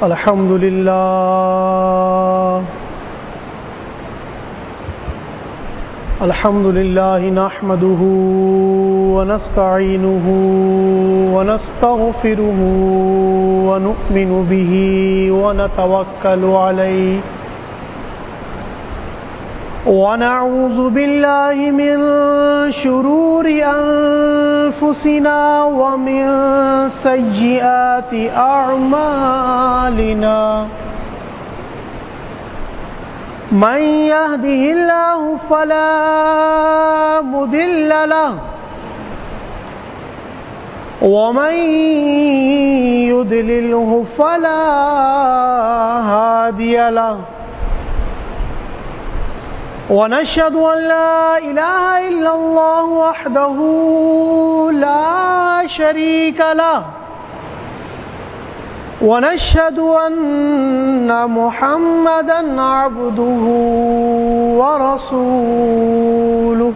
الحمد لله نحمده ونستعينه ونستغفره ونؤمن به ونتوكل عليه ونعوذ بالله من شرور أنفسنا ومن سيئات أعمالنا من يهده الله فلا مضل له ومن يضلله فلا هادي له ونشهد أن لا إله إلا الله وحده لا شريك له ونشهد أن محمدًا عبده ورسوله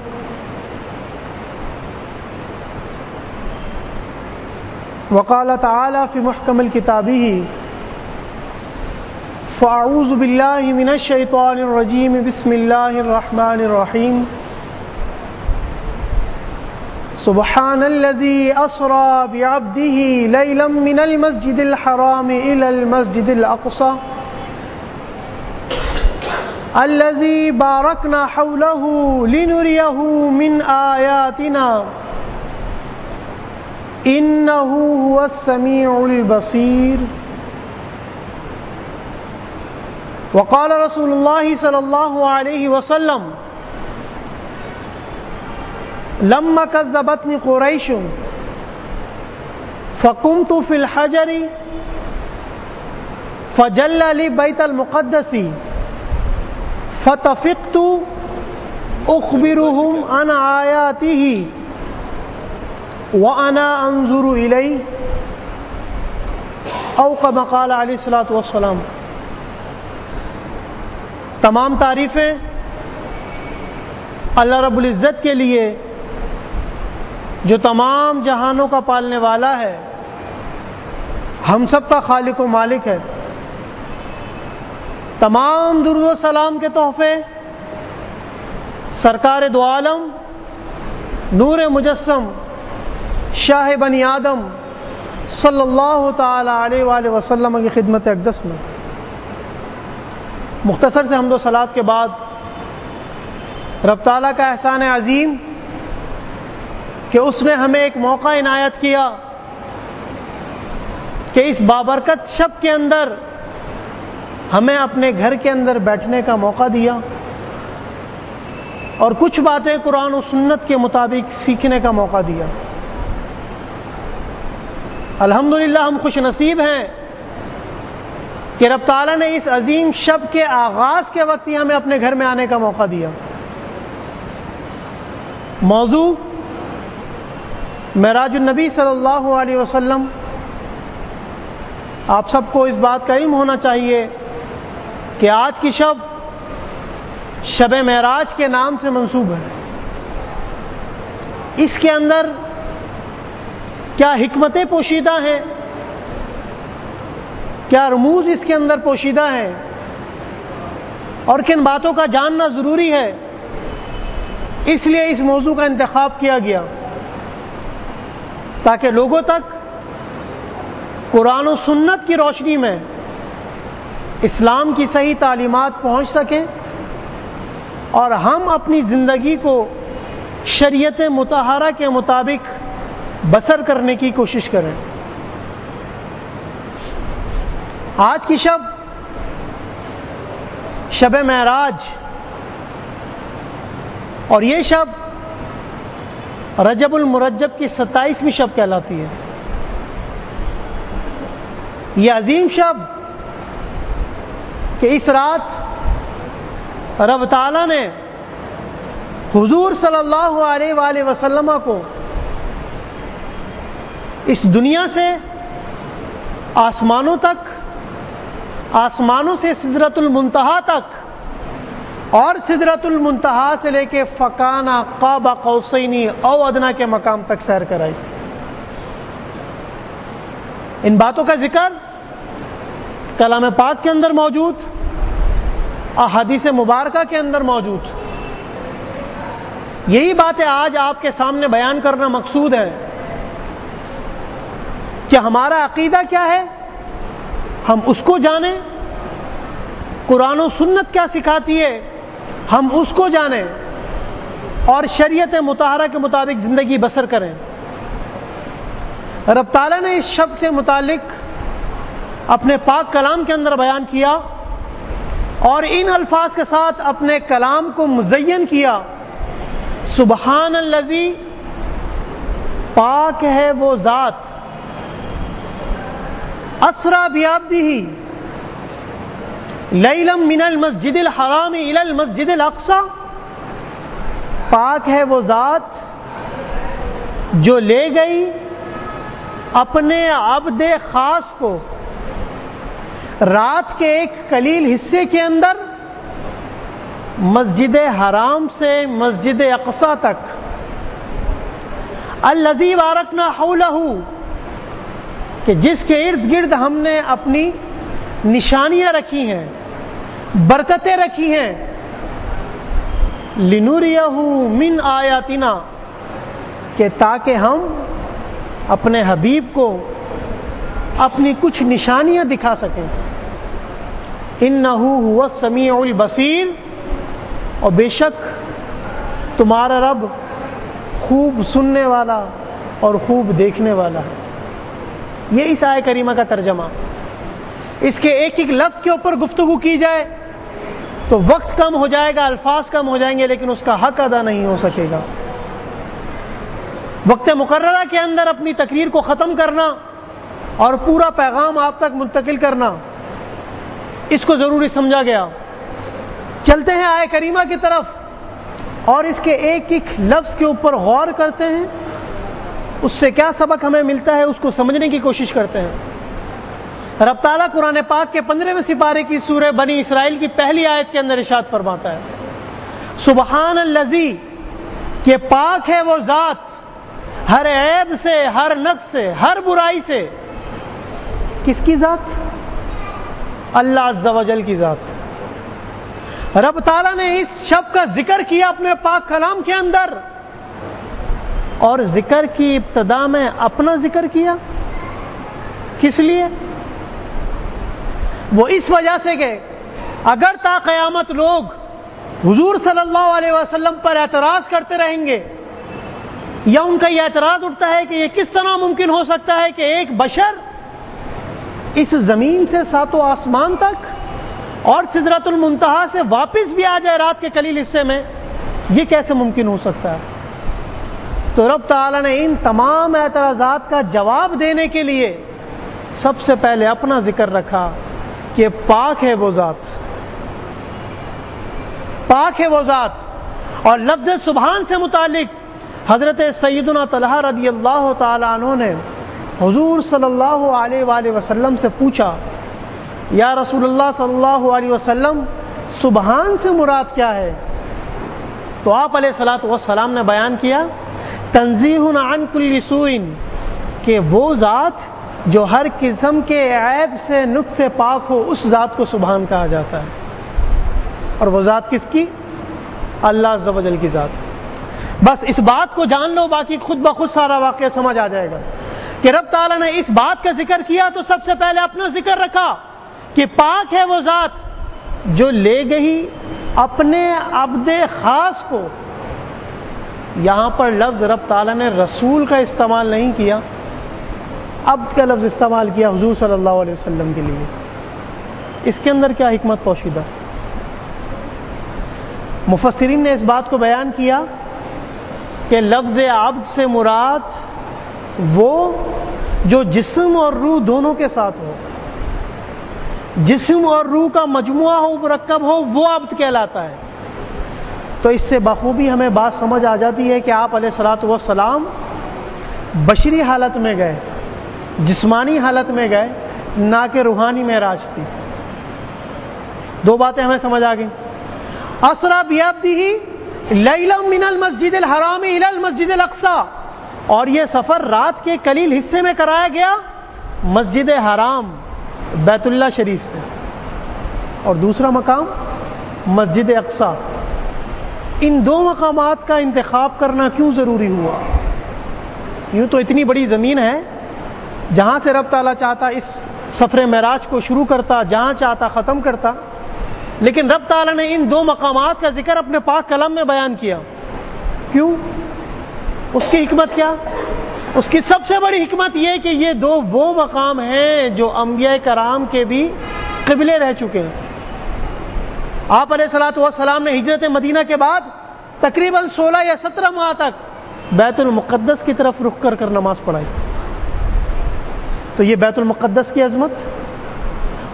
وقال تعالى في محكم كتابه فأعوذ بالله من الشيطان الرجيم بسم الله الرحمن الرحيم سبحان الذي أسرى بعبده ليلا من المسجد الحرام إلى المسجد الأقصى الذي باركنا حوله لنريه من آياتنا إنه هو السميع البصير وقال رسول الله صلى الله عليه وسلم لما كذبتني قريش فقمت في الحجر فجل لي بيت المقدس فتفقت أخبرهم عن آياته وأنا أنظر إليه أو كما قال عليه الصلاة والسلام۔ تمام تعریفیں اللہ رب العزت کے لیے جو تمام جہانوں کا پالنے والا ہے، ہم سب کا خالق و مالک ہے۔ تمام درود و سلام کے تحفے سرکار دو عالم نور مجسم شاہ بنی آدم صلی اللہ تعالی علیہ وآلہ وسلم کی خدمت اقدس میں۔ مختصر سے حمد و صلوات کے بعد رب تعالیٰ کا احسان عظیم کہ اس نے ہمیں ایک موقع عنایت کیا کہ اس بابرکت شب کے اندر ہمیں اپنے گھر کے اندر بیٹھنے کا موقع دیا اور کچھ باتیں قرآن و سنت کے مطابق سیکھنے کا موقع دیا۔ الحمدللہ ہم خوش نصیب ہیں کہ رب تعالیٰ نے اس عظیم شب کے آغاز کے وقت ہی ہمیں اپنے گھر میں آنے کا موقع دیا۔ موضوع معراج النبی صلی اللہ علیہ وسلم۔ آپ سب کو اس بات کا علم ہونا چاہیے کہ آج کی شب شب معراج کے نام سے منسوب ہے۔ اس کے اندر کیا حکمتیں پوشیدہ ہیں، کیا رموز اس کے اندر پوشیدہ ہیں اور کن باتوں کا جاننا ضروری ہے، اس لیے اس موضوع کا انتخاب کیا گیا تاکہ لوگوں تک قرآن و سنت کی روشنی میں اسلام کی صحیح تعلیمات پہنچ سکیں اور ہم اپنی زندگی کو شریعت مطہرہ کے مطابق بسر کرنے کی کوشش کریں۔ آج کی شب شب معراج، اور یہ شب رجب المرجب کی 27ویں شب کہلاتی ہے۔ یہ عظیم شب کہ اس رات رب تعالیٰ نے حضور صلی اللہ علیہ وآلہ وسلم کو اس دنیا سے آسمانوں تک، آسمانوں سے سدرۃ المنتہا تک اور سدرۃ المنتہا سے لے کے فکانہ قاب قوسین او ادنیٰ کے مقام تک سیر کرائی۔ ان باتوں کا ذکر کلام پاک کے اندر موجود، احادیث مبارکہ کے اندر موجود۔ یہی باتیں آج آپ کے سامنے بیان کرنا مقصود ہے کہ ہمارا عقیدہ کیا ہے، ہم اس کو جانیں، قرآن و سنت کیا سکھاتی ہے ہم اس کو جانیں، اور شریعت مطہرہ کے مطابق زندگی بسر کریں۔ رب تعالیٰ نے اس شب سے متعلق اپنے پاک کلام کے اندر بیان کیا، اور ان الفاظ کے ساتھ اپنے کلام کو مزین کیا، سبحان الذی، پاک ہے وہ ذات، اسریٰ بعبدہ لیلا من المسجد الحرام الی المسجد الاقصی، پاک ہے وہ ذات جو لے گئی اپنے عبد خاص کو رات کے ایک قلیل حصے کے اندر مسجد حرام سے مسجد اقصی تک، الذی بارکنا حولہ، کہ جس کے ارد گرد ہم نے اپنی نشانیاں رکھی ہیں، برکتیں رکھی ہیں، لنریہ من آیاتنا، کہ تاکہ ہم اپنے حبیب کو اپنی کچھ نشانیاں دکھا سکیں۔ انہ هو السمیع البصیر، اور بے شک تمہارا رب خوب سننے والا اور خوب دیکھنے والا ہے۔ یہ اس آیہ کریمہ کا ترجمہ۔ اس کے ایک ایک لفظ کے اوپر گفتگو کی جائے تو وقت کم ہو جائے گا، الفاظ کم ہو جائیں گے، لیکن اس کا حق ادا نہیں ہو سکے گا۔ وقت مقررہ کے اندر اپنی تقریر کو ختم کرنا اور پورا پیغام آپ تک منتقل کرنا، اس کو ضروری سمجھا گیا۔ چلتے ہیں آیہ کریمہ کی طرف اور اس کے ایک ایک لفظ کے اوپر غور کرتے ہیں، اس سے کیا سبق ہمیں ملتا ہے اس کو سمجھنے کی کوشش کرتے ہیں۔ رب تعالیٰ قرآن پاک کے 15ویں سپارے کی سورہ بنی اسرائیل کی پہلی آیت کے اندر ارشاد فرماتا ہے، سبحان الذی، کہ پاک ہے وہ ذات، ہر عیب سے، ہر نقص سے، ہر برائی سے۔ کس کی ذات؟ اللہ عز و جل کی ذات۔ رب تعالیٰ نے اس شب کا ذکر کیا اپنے پاک کلام کے اندر، اور ذکر کی ابتدا میں اپنا ذکر کیا۔ کس لیے؟ وہ اس وجہ سے کہ اگر تا قیامت لوگ حضور صلی اللہ علیہ وسلم پر اعتراض کرتے رہیں گے، یا ان کا یہ اعتراض اٹھتا ہے کہ یہ کس طرح ممکن ہو سکتا ہے کہ ایک بشر اس زمین سے ساتوں آسمان تک اور سدرۃ المنتہا سے واپس بھی آ جائے رات کے قلیل حصے میں، یہ کیسے ممکن ہو سکتا ہے؟ تو رب تعالیٰ نے ان تمام اعتراضات کا جواب دینے کے لیے سب سے پہلے اپنا ذکر رکھا کہ پاک ہے وہ ذات، پاک ہے وہ ذات۔ اور لفظ سبحان سے متعلق حضرت سیدنا طلحہ رضی اللہ تعالیٰ عنہ نے حضور صلی اللہ علیہ وآلہ وسلم سے پوچھا، یا رسول اللہ صلی اللہ علیہ وسلم، سبحان سے مراد کیا ہے؟ تو آپ علیہ الصلوۃ والسلام نے بیان کیا، تنزیہ عن کل سوء، کہ وہ ذات جو ہر قسم کے عیب سے، نقص سے پاک ہو، اس ذات کو سبحان کہا جاتا ہے۔ اور وہ ذات کس کی؟ اللہ عز و جل کی ذات۔ بس اس بات کو جان لو، باقی خود بخود سارا واقعہ سمجھ آ جائے گا کہ رب تعالیٰ نے اس بات کا ذکر کیا تو سب سے پہلے اپنا ذکر رکھا کہ پاک ہے وہ ذات جو لے گئی اپنے عبد خاص کو۔ یہاں پر لفظ رب تعالیٰ نے رسول کا استعمال نہیں کیا، عبد کا لفظ استعمال کیا حضور صلی اللہ علیہ وسلم کے لیے۔ اس کے اندر کیا حکمت پوشیدہ؟ مفسرین نے اس بات کو بیان کیا کہ لفظ عبد سے مراد وہ جو جسم اور روح دونوں کے ساتھ ہو، جسم اور روح کا مجموعہ ہو، مرکب ہو، وہ عبد کہلاتا ہے۔ تو اس سے بخوبی ہمیں بات سمجھ آ جاتی ہے کہ آپ علیہ الصلوۃ والسلام بشری حالت میں گئے، جسمانی حالت میں گئے، نہ کہ روحانی معراج تھی۔ دو باتیں ہمیں سمجھ آ گئیں، اسریٰ بعبدہ لیلا من المسجد الحرام الی المسجد الاقصی، اور یہ سفر رات کے قلیل حصے میں کرایا گیا مسجد حرام بیت اللہ شریف سے، اور دوسرا مقام مسجد اقصی۔ ان دو مقامات کا انتخاب کرنا کیوں ضروری ہوا؟ یوں تو اتنی بڑی زمین ہے، جہاں سے رب تعالیٰ چاہتا اس سفر معراج کو شروع کرتا، جہاں چاہتا ختم کرتا، لیکن رب تعالیٰ نے ان دو مقامات کا ذکر اپنے پاک کلام میں بیان کیا۔ کیوں؟ اس کی حکمت کیا؟ اس کی سب سے بڑی حکمت یہ کہ یہ دو وہ مقام ہیں جو انبیاء کرام کے بھی قبلے رہ چکے ہیں۔ آپ علیہ الصلوۃ والسلام نے ہجرت مدینہ کے بعد تقریباً 16 یا 17 ماہ تک بیت المقدس کی طرف رخ کر کر نماز پڑھائی۔ تو یہ بیت المقدس کی عظمت۔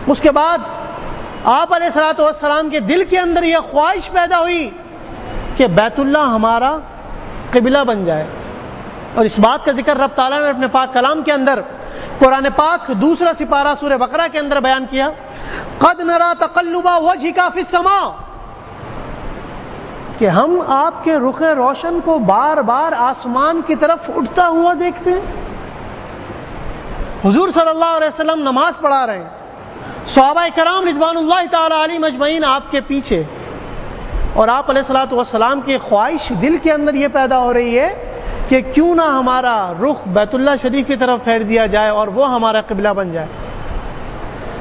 اس کے بعد آپ علیہ الصلوۃ والسلام کے دل کے اندر یہ خواہش پیدا ہوئی کہ بیت اللہ ہمارا قبلہ بن جائے، اور اس بات کا ذکر رب تعالیٰ نے اپنے پاک کلام کے اندر قرآن پاک دوسرا سپارہ سورہ بقرہ کے اندر بیان کیا۔ قد نرى تقلب وجهك في السماء، کہ ہم آپ کے رخ روشن کو بار بار آسمان کی طرف اٹھتا ہوا دیکھتے ہیں۔ حضور صلی اللہ علیہ وسلم نماز پڑھا رہے ہیں، صحابہ کرام رضوان اللہ تعالی علیہم اجمعین آپ کے پیچھے، اور آپ علیہ الصلوۃ والسلام کی خواہش دل کے اندر یہ پیدا ہو رہی ہے کہ کیوں نہ ہمارا رخ بیت اللہ شریف کی طرف پھیر دیا جائے اور وہ ہمارا قبلہ بن جائے۔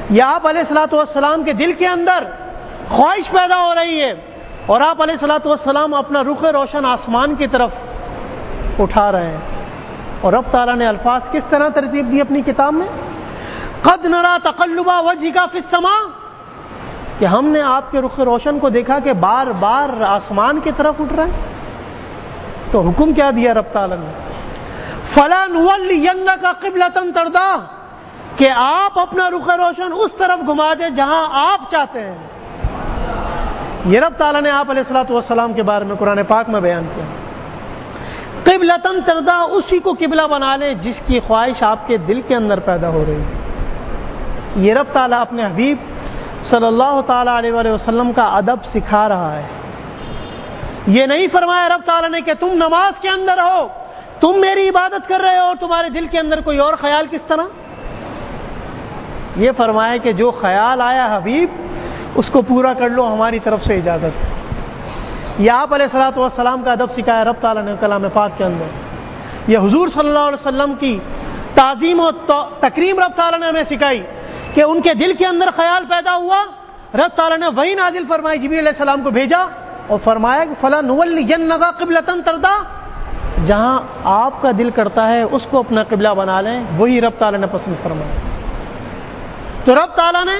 یا آپ علیہ الصلوۃ والسلام کے دل کے اندر خواہش پیدا ہو رہی ہے، اور آپ علیہ الصلوۃ والسلام اپنا رخ روشن آسمان کی طرف اٹھا رہے ہیں، اور رب تعالیٰ نے الفاظ کس طرح ترتیب دی اپنی کتاب میں؟ قد نرى تقلب وجهك في السماء، کہ ہم نے آپ کے رخ روشن کو دیکھا کہ بار بار آسمان کی طرف اٹھ رہا ہے۔ تو حکم کیا دیا رب تعالیٰ نے؟ فَلَا نُوَلِّيَنَّكَ قِبْلَةً تَرْضَاهَا، کہ آپ اپنا رخ روشن اس طرف گھما دیں جہاں آپ چاہتے ہیں۔ یہ رب تعالیٰ نے آپ علیہ الصلوۃ والسلام کے بارے میں قرآن پاک میں بیان کیا۔ قبلۃ ترضا، اسی کو قبلہ بنا لیں جس کی خواہش آپ کے دل کے اندر پیدا ہو رہی ہے۔ یہ رب تعالیٰ اپنے حبیب صلی اللہ تعالیٰ علیہ وآلہ وسلم کا ادب سکھا رہا ہے۔ یہ نہیں فرمایا رب تعالیٰ نے کہ تم نماز کے اندر ہو، تم میری عبادت کر رہے ہو اور تمہارے دل کے اندر کوئی اور خیال کس طرح۔ یہ فرمایا کہ جو خیال آیا حبیب اس کو پورا کر لو، ہماری طرف سے اجازت۔ یہ آپ علیہ الصلوۃ والسلام کا ادب سکھایا رب تعالیٰ نے کلام پاک کے اندر۔ یہ حضور صلی اللہ علیہ وسلم کی تعظیم و تکریم رب تعالیٰ نے ہمیں سکھائی کہ ان کے دل کے اندر خیال پیدا ہوا، رب تعالیٰ نے وحی نازل فرمائی، جبریل علیہ السلام کو بھیجا اور فرمایا کہ فَلَا نُوَلِّيَنَّكَ قِبْلَةً تَرْضَاهَا، جہاں آپ کا دل کرتا ہے اس کو اپنا قبلہ بنا لیں، وہی رب تعالیٰ نے پسند فرمایا۔ تو رب تعالیٰ نے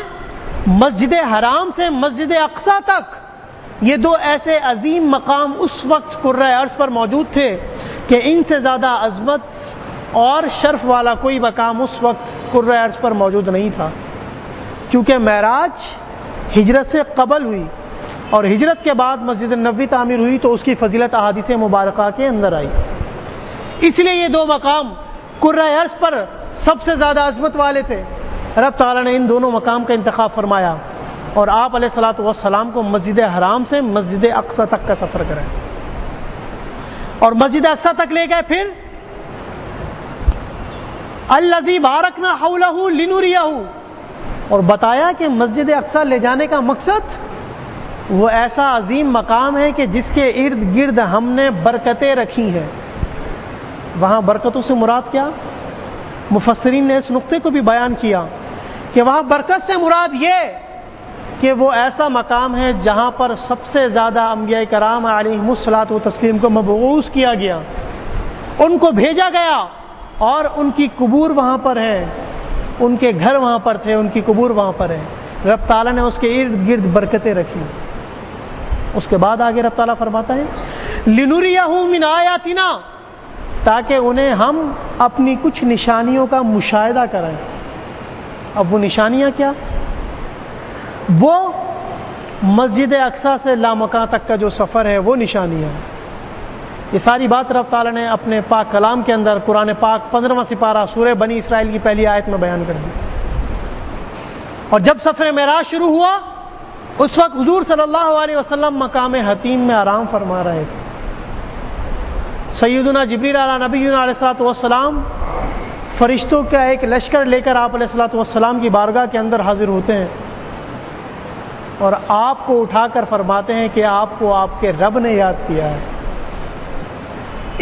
مسجد حرام سے مسجد اقصی تک یہ دو ایسے عظیم مقام اس وقت کرۂ ارض پر موجود تھے کہ ان سے زیادہ عظمت اور شرف والا کوئی مقام اس وقت کرۂ ارض پر موجود نہیں تھا، چونکہ معراج ہجرت سے قبل ہوئی اور ہجرت کے بعد مسجد نبوی تعمیر ہوئی، تو اس کی فضیلت احادیث مبارکہ کے اندر آئی۔ اس لیے یہ دو مقام کرۂ ارض پر سب سے زیادہ عظمت والے تھے۔ رب تعالیٰ نے ان دونوں مقام کا انتخاب فرمایا اور آپ علیہ الصلوۃ والسلام کو مسجد حرام سے مسجد اقصی تک کا سفر کرایا، اور مسجد اقصی تک لے گئے۔ پھر الذی بارکنا حولہ لنریہ، اور بتایا کہ مسجد اقصی لے جانے کا مقصد وہ ایسا عظیم مقام ہے کہ جس کے ارد گرد ہم نے برکتیں رکھی ہیں۔ وہاں برکتوں سے مراد کیا؟ مفسرین نے اس نقطے کو بھی بیان کیا کہ وہاں برکت سے مراد یہ کہ وہ ایسا مقام ہے جہاں پر سب سے زیادہ انبیاء کرام علیہم الصلوۃ والتسلیم کو مبعوث کیا گیا، ان کو بھیجا گیا، اور ان کی قبور وہاں پر ہے، ان کے گھر وہاں پر تھے، ان کی قبور وہاں پر ہے۔ رب تعالیٰ نے اس کے ارد گرد برکتیں رکھی۔ اس کے بعد آگے رب تعالیٰ فرماتا ہے لِنُرِيَهُ مِنْ آیَاتِنَا، تاکہ انہیں ہم اپنی کچھ نشانیوں کا مشاہدہ کرائیں۔ اب وہ نشانیاں کیا؟ وہ مسجد اقصی سے لامکاں تک کا جو سفر ہے وہ نشانیاں ہیں۔ یہ ساری بات رب تعالیٰ نے اپنے پاک کلام کے اندر قرآن پاک 15واں سپارہ سورہ بنی اسرائیل کی پہلی آیت میں بیان کر دی۔ اور جب سفر معراج شروع ہوا اس وقت حضور صلی اللہ علیہ وسلم مقام حتیم میں آرام فرما رہے تھے۔ سیدنا جبریل علیہ نبینا علیہ الصلوۃ والسلام فرشتوں کا ایک لشکر لے کر آپ علیہ الصلوۃ والسلام کی بارگاہ کے اندر حاضر ہوتے ہیں اور آپ کو اٹھا کر فرماتے ہیں کہ آپ کو آپ کے رب نے یاد کیا ہے۔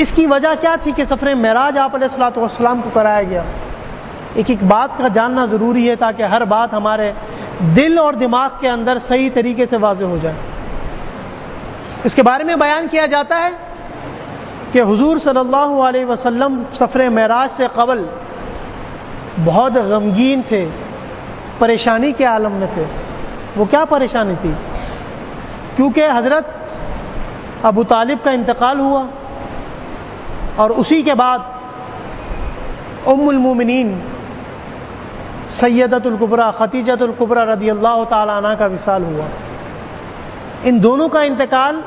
اس کی وجہ کیا تھی کہ سفر معراج آپ علیہ الصلوۃ والسلام کو کرایا گیا؟ ایک ایک بات کا جاننا ضروری ہے تاکہ ہر بات ہمارے دل اور دماغ کے اندر صحیح طریقے سے واضح ہو جائے۔ اس کے بارے میں بیان کیا جاتا ہے کہ حضور صلی اللہ علیہ وسلم سفر معراج سے قبل بہت غمگین تھے، پریشانی کے عالم میں تھے۔ وہ کیا پریشانی تھی؟ کیونکہ حضرت ابو طالب کا انتقال ہوا اور اسی کے بعد ام المومنین سیدۃ الکبریٰ خدیجۃ الکبریٰ رضی اللہ تعالی عنہ کا وصال ہوا۔ ان دونوں کا انتقال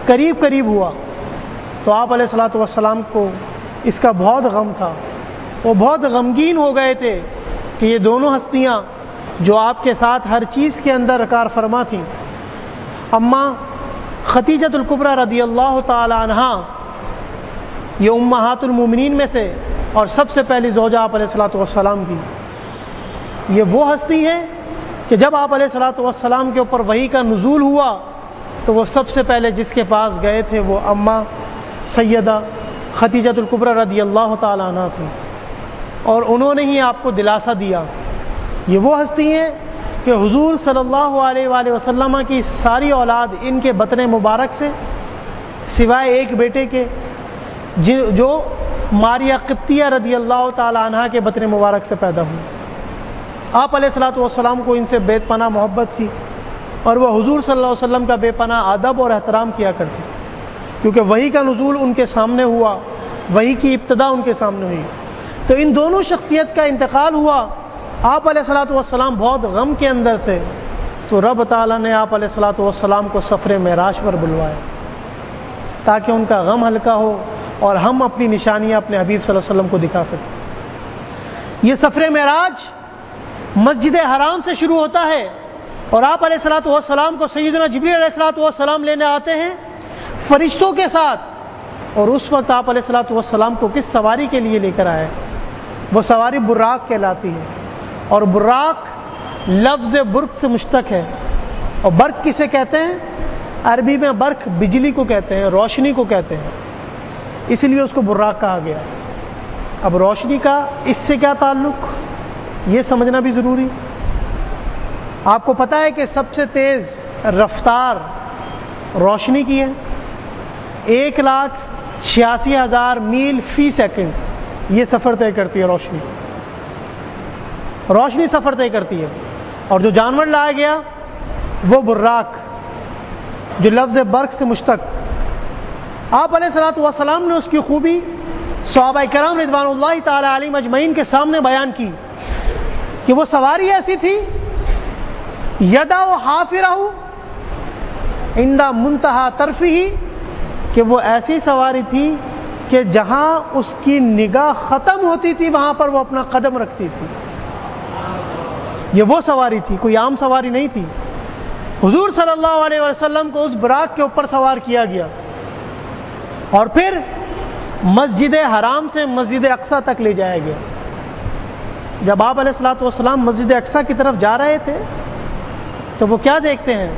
قریب قریب ہوا تو آپ علیہ الصلوۃ والسلام کو اس کا بہت غم تھا۔ وہ بہت غمگین ہو گئے تھے کہ یہ دونوں ہستیاں جو آپ کے ساتھ ہر چیز کے اندر کار فرما تھیں، اماں خدیجۃ الکبریٰ رضی اللہ تعالی عنہ، یہ امہات المومنین میں سے اور سب سے پہلی زوجہ آپ علیہ الصلوۃ والسلام کی، یہ وہ ہستی ہیں کہ جب آپ علیہ الصلوۃ والسلام کے اوپر وحی کا نزول ہوا تو وہ سب سے پہلے جس کے پاس گئے تھے وہ اماں سیدہ خدیجۃ الکبریٰ رضی اللہ تعالی عنہ تھیں، اور انہوں نے ہی آپ کو دلاسا دیا۔ یہ وہ ہستی ہیں کہ حضور صلی اللہ علیہ وآلہ وسلم کی ساری اولاد ان کے بطن مبارک سے سوائے ایک بیٹے کے جو ماریہ قبطیہ رضی اللہ تعالی عنہ کے بطن مبارک سے پیدا ہوئی۔ آپ علیہ الصلوۃ والسلام کو ان سے بے پناہ محبت تھی اور وہ حضور صلی اللہ علیہ وسلم کا بے پناہ ادب اور احترام کیا کرتے، کیونکہ وحی کا نزول ان کے سامنے ہوا، وحی کی ابتدا ان کے سامنے ہوئی۔ تو ان دونوں شخصیت کا انتقال ہوا، آپ علیہ الصلوۃ والسلام بہت غم کے اندر تھے، تو رب تعالیٰ نے آپ علیہ الصلوۃ والسلام کو سفر معراج پر بلوایا تاکہ ان کا غم ہلکا ہو اور ہم اپنی نشانیاں اپنے حبیب صلی اللہ علیہ وسلم کو دکھا سکیں۔ یہ سفر معراج مسجد حرام سے شروع ہوتا ہے اور آپ علیہ الصلوۃ والسلام کو سیدنا جبریل علیہ الصلوۃ والسلام لینے آتے ہیں فرشتوں کے ساتھ، اور اس وقت آپ علیہ الصلوۃ والسلام کو کس سواری کے لیے لے کر آئے؟ وہ سواری براق کہلاتی ہے، اور براق لفظ برق سے مشتق ہے، اور برق کسے کہتے ہیں؟ عربی میں برق بجلی کو کہتے ہیں، روشنی کو کہتے ہیں، اس لیے اس کو براق کہا گیا۔ اب روشنی کا اس سے کیا تعلق، یہ سمجھنا بھی ضروری۔ آپ کو پتہ ہے کہ سب سے تیز رفتار روشنی کی ہے، 1,86,000 میل فی سیکنڈ یہ سفر طے کرتی ہے روشنی۔ روشنی سفر طے کرتی ہے، اور جو جانور لایا گیا وہ براق جو لفظ برق سے مشتق۔ آپ علیہ الصلوۃ والسلام نے اس کی خوبی صحابہ کرام رضوان اللہ تعالی علیہم اجمعین کے سامنے بیان کی کہ وہ سواری ایسی تھی یدع حافرہ عند منتہا طرفہ، کہ وہ ایسی سواری تھی کہ جہاں اس کی نگاہ ختم ہوتی تھی وہاں پر وہ اپنا قدم رکھتی تھی۔ یہ وہ سواری تھی، کوئی عام سواری نہیں تھی۔ حضور صلی اللہ علیہ وسلم کو اس براق کے اوپر سوار کیا گیا اور پھر مسجد حرام سے مسجد اقصیٰ تک لے جایا گیا۔ جب آپ علیہ الصلوۃ والسلام مسجد اقصیٰ کی طرف جا رہے تھے تو وہ کیا دیکھتے ہیں؟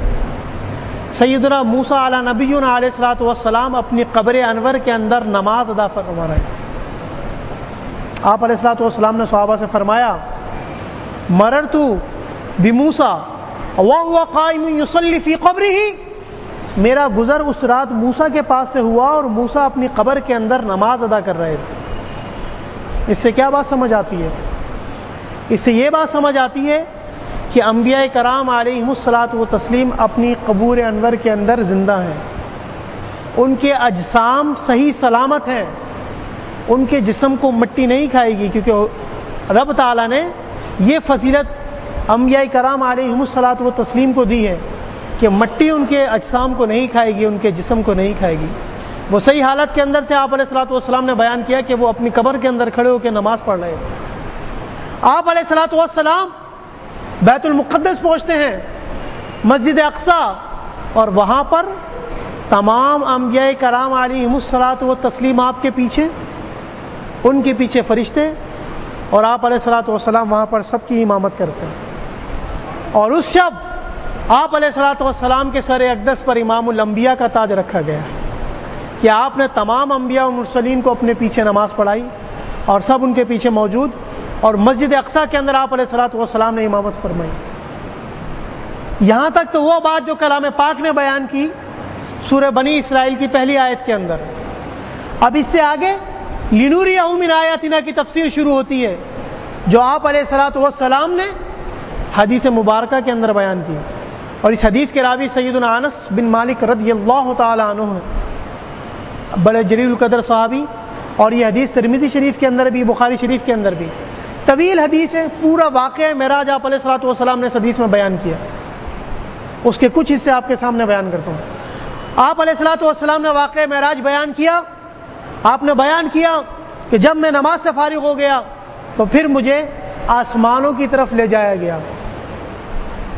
سیدنا موسیٰ علیہ نبینا علیہ الصلوۃ والسلام اپنی قبر انور کے اندر نماز ادا فرما رہے ہیں۔ آپ علیہ الصلوۃ والسلام نے صحابہ سے فرمایا مررت بموسیٰ وهو قائم يصلي في قبره، میرا گزر اس رات موسیٰ کے پاس سے ہوا اور موسیٰ اپنی قبر کے اندر نماز ادا کر رہے تھے۔ اس سے کیا بات سمجھ آتی ہے؟ اس سے یہ بات سمجھ آتی ہے کہ انبیاء کرام علیہم الصلاۃ والتسلیم اپنی قبور انور کے اندر زندہ ہیں، ان کے اجسام صحیح سلامت ہیں، ان کے جسم کو مٹی نہیں کھائے گی، کیونکہ رب تعالیٰ نے یہ فضیلت انبیاء کرام علیہم الصلاۃ والتسلیم کو دی ہے کہ مٹی ان کے اجسام کو نہیں کھائے گی، ان کے جسم کو نہیں کھائے گی۔ وہ صحیح حالت کے اندر تھے۔ آپ علیہ الصلوۃ والسلام نے بیان کیا کہ وہ اپنی قبر کے اندر کھڑے ہو کے نماز پڑھ رہے تھے۔ آپ علیہ الصلوۃ والسلام بیت المقدس پہنچتے ہیں، مسجد اقصیٰ، اور وہاں پر تمام انبیاء کرام علیہم الصلوۃ والتسلیم آپ کے پیچھے، ان کے پیچھے فرشتے، اور آپ علیہ الصلوۃ والسلام وہاں پر سب کی امامت کرتے ہیں۔ اور اس شب آپ علیہ الصلوۃ والسلام کے سر اقدس پر امام الانبیاء کا تاج رکھا گیا کہ آپ نے تمام انبیاء و مرسلین کو اپنے پیچھے نماز پڑھائی اور سب ان کے پیچھے موجود، اور مسجد اقصیٰ کے اندر آپ علیہ الصلوۃ والسلام نے امامت فرمائی۔ یہاں تک تو وہ بات جو کلام پاک نے بیان کی سورہ بنی اسرائیل کی پہلی آیت کے اندر۔ اب اس سے آگے لِنُرِيَهُ مِنْ آیَاتِنَا کی تفسیر شروع ہوتی ہے، جو آپ علیہ الصلوۃ والسلام نے حدیث مبارکہ کے اندر بیان کی، اور اس حدیث کے راوی سیدنا انس بن مالک رضی اللہ تعالی عنہ ہیں، بڑے جلیل القدر صحابی، اور یہ حدیث ترمذی شریف کے اندر بھی، بخاری شریف کے اندر بھی طویل حدیث ہے۔ پورا واقعہ معراج آپ علیہ الصلوۃ والسلام نے اس حدیث میں بیان کیا، اس کے کچھ حصے آپ کے سامنے بیان کرتا ہوں۔ آپ علیہ الصلوۃ والسلام نے واقعہ معراج بیان کیا۔ آپ نے بیان کیا کہ جب میں نماز سے فارغ ہو گیا تو پھر مجھے آسمانوں کی طرف لے جایا گیا،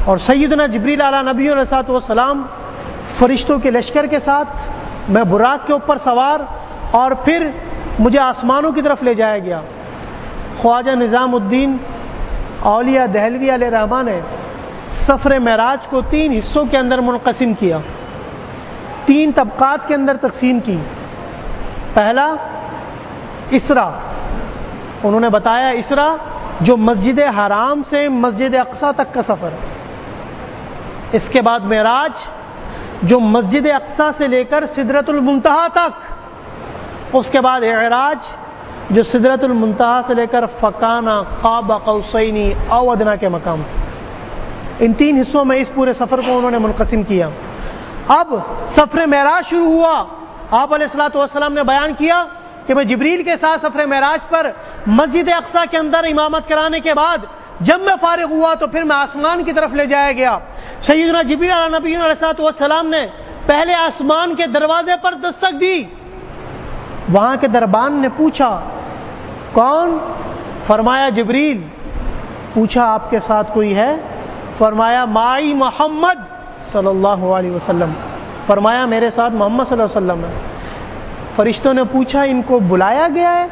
اور سیدنا جبریل علیہ نبی علیہ الصلوۃ والسلام فرشتوں کے لشکر کے ساتھ، میں براق کے اوپر سوار، اور پھر مجھے آسمانوں کی طرف لے جایا گیا۔ خواجہ نظام الدین اولیاء دہلوی علیہ رحمٰ نے سفر معراج کو 3 حصوں کے اندر منقسم کیا، 3 طبقات کے اندر تقسیم کی۔ پہلا اسرا، انہوں نے بتایا اسرا جو مسجد حرام سے مسجد اقصیٰ تک کا سفر، اس کے بعد معراج جو مسجد اقصیٰ سے لے کر سدرۃ المنتہا تک، اس کے بعد اعراج جو سدرۃ المنتہا سے لے کر فکانہ قاب قوسین او ادنیٰ کے مقام تک۔ ان 3 حصوں میں اس پورے سفر کو انہوں نے منقسم کیا۔ اب سفر معراج شروع ہوا۔ آپ علیہ الصلوۃ والسلام نے بیان کیا کہ میں جبریل کے ساتھ سفر معراج پر مسجد اقصیٰ کے اندر امامت کرانے کے بعد جب میں فارغ ہوا تو پھر میں آسمان کی طرف لے جایا گیا۔ سیدنا جبریل علیہ نبی علیہ الصلوۃ والسلام نے پہلے آسمان کے دروازے پر دستک دی۔ وہاں کے دربان نے پوچھا کون؟ فرمایا جبریل۔ پوچھا آپ کے ساتھ کوئی ہے؟ فرمایا معی محمد صلی اللہ علیہ وسلم۔ فرمایا میرے ساتھ محمد صلی اللہ علیہ وسلم ہے۔ فرشتوں نے پوچھا ان کو بلایا گیا ہے؟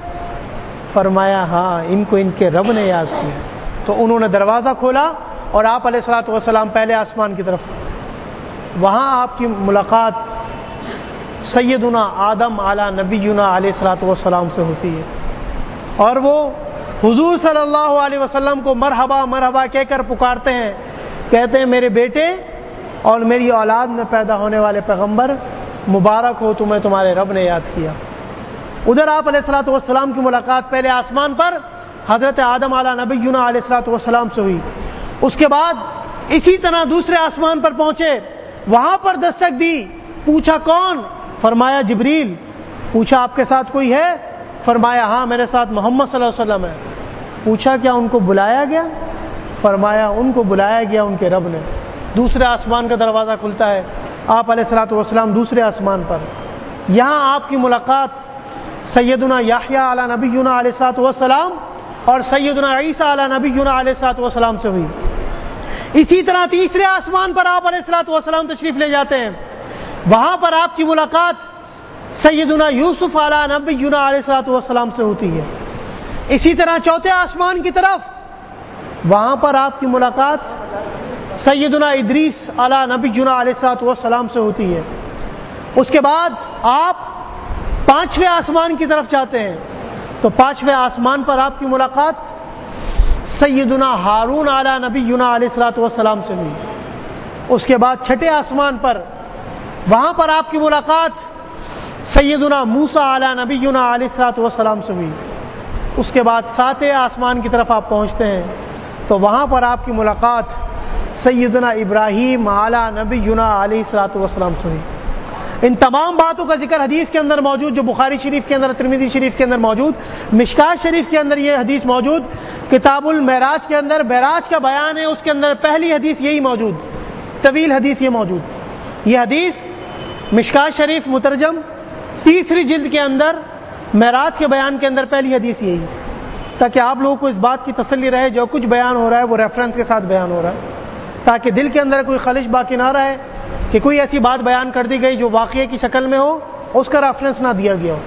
فرمایا ہاں، ان کو ان کے رب نے یاد کیا۔ تو انہوں نے دروازہ کھولا اور آپ علیہ الصلوۃ والسلام پہلے آسمان کی طرف، وہاں آپ کی ملاقات سیدنا آدم علی نبینا علیہ الصلوۃ والسلام سے ہوتی ہے، اور وہ حضور صلی اللہ علیہ وسلم کو مرحبا مرحبا کہہ کر پکارتے ہیں، کہتے ہیں میرے بیٹے اور میری اولاد میں پیدا ہونے والے پیغمبر، مبارک ہو تمہیں تمہارے رب نے یاد کیا۔ ادھر آپ علیہ الصلوۃ والسلام کی ملاقات پہلے آسمان پر حضرت آدم علی نبینا علیہ الصلوۃ والسلام سے ہوئی۔ اس کے بعد اسی طرح دوسرے آسمان پر پہنچے، وہاں پر دستک دی، پوچھا کون؟ فرمایا جبریل۔ پوچھا آپ کے ساتھ کوئی ہے؟ فرمایا ہاں میرے ساتھ محمد صلی اللہ علیہ وسلم ہے۔ پوچھا کیا ان کو بلایا گیا؟ فرمایا ان کو بلایا گیا ان کے رب نے۔ دوسرے آسمان کا دروازہ کھلتا ہے، آپ علیہ الصلوۃ والسلام دوسرے آسمان پر، یہاں آپ کی ملاقات سیدنا یحییٰ علی نبینا علیہ الصلوۃ والسلام اور سیدنا عیسیٰ علی نبینا علیہ الصلوۃ والسلام سے ہوئی۔ اسی طرح تیسرے آسمان پر آپ علیہ الصلوۃ والسلام تشریف لے جاتے ہیں، وہاں پر آپ کی ملاقات سیدنا یوسف علی نبینا علیہ الصلوۃ والسلام سے ہوتی ہے۔ اسی طرح چوتھے آسمان کی طرف، وہاں پر آپ کی ملاقات سیدنا ادریس علی نبینا علیہ الصلوۃ والسلام سے ہوتی ہے۔ اس کے بعد آپ 5ویں آسمان کی طرف جاتے ہیں، تو 5ویں آسمان پر آپ کی ملاقات سیدنا ہارون علی نبینا علیہ الصلوۃ والسلام سے ہوئی۔ اس کے بعد 6ٹھے آسمان پر، وہاں پر آپ کی ملاقات سیدنا موسیٰ علی نبینا علیہ الصلوۃ والسلام سے ہوئی۔ اس کے بعد 7ویں آسمان کی طرف آپ پہنچتے ہیں، تو وہاں پر آپ کی ملاقات سیدنا ابراہیم علی نبینا علیہ الصلوۃ والسلام سے ہوئی۔ ان تمام باتوں کا ذکر حدیث کے اندر موجود، جو بخاری شریف کے اندر، ترمذی شریف کے اندر موجود، مشکات شریف کے اندر یہ حدیث موجود، کتاب المعراج کے اندر معراج کا بیان ہے، اس کے اندر پہلی حدیث یہی موجود، طویل حدیث یہ موجود۔ یہ حدیث مشکات شریف مترجم 3ری جلد کے اندر معراج کے بیان کے اندر پہلی حدیث یہی، تاکہ آپ لوگوں کو اس بات کی تسلی رہے جو کچھ بیان ہو رہا ہے وہ ریفرنس کے ساتھ بیان ہو رہا ہے، تاکہ دل کے اندر کوئی خلش باقی نہ رہے کہ کوئی ایسی بات بیان کر دی گئی جو واقعے کی شکل میں ہو، اس کا ریفرنس نہ دیا گیا ہو۔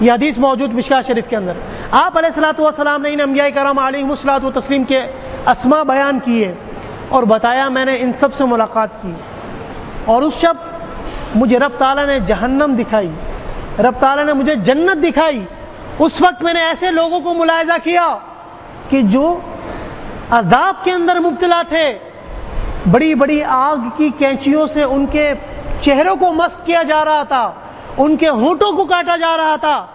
یہ حدیث موجود مشکات شریف کے اندر۔ آپ علیہ الصلوۃ والسلام نے ان انبیاء کرام علیہم الصلوۃ والتسلیم کے اسماء بیان کیے اور بتایا میں نے ان سب سے ملاقات کی، اور اس شب مجھے رب تعالیٰ نے جہنم دکھائی، رب تعالیٰ نے مجھے جنت دکھائی۔ اس وقت میں نے ایسے لوگوں کو ملاحظہ کیا کہ جو عذاب کے اندر مبتلا تھے، بڑی بڑی آگ کی کینچیوں سے ان کے چہروں کو مسح کیا جا رہا تھا، ان کے ہونٹوں کو کاٹا جا رہا تھا۔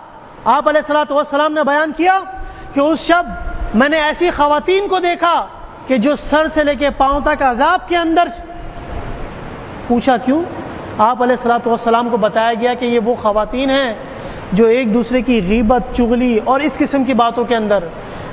آپ علیہ الصلوۃ والسلام نے بیان کیا کہ اس شب میں نے ایسی خواتین کو دیکھا کہ جو سر سے لے کے پاؤں تک عذاب کے اندر۔ پوچھا کیوں؟ آپ علیہ الصلوۃ والسلام کو بتایا گیا کہ یہ وہ خواتین ہیں جو ایک دوسرے کی غیبت، چغلی اور اس قسم کی باتوں کے اندر،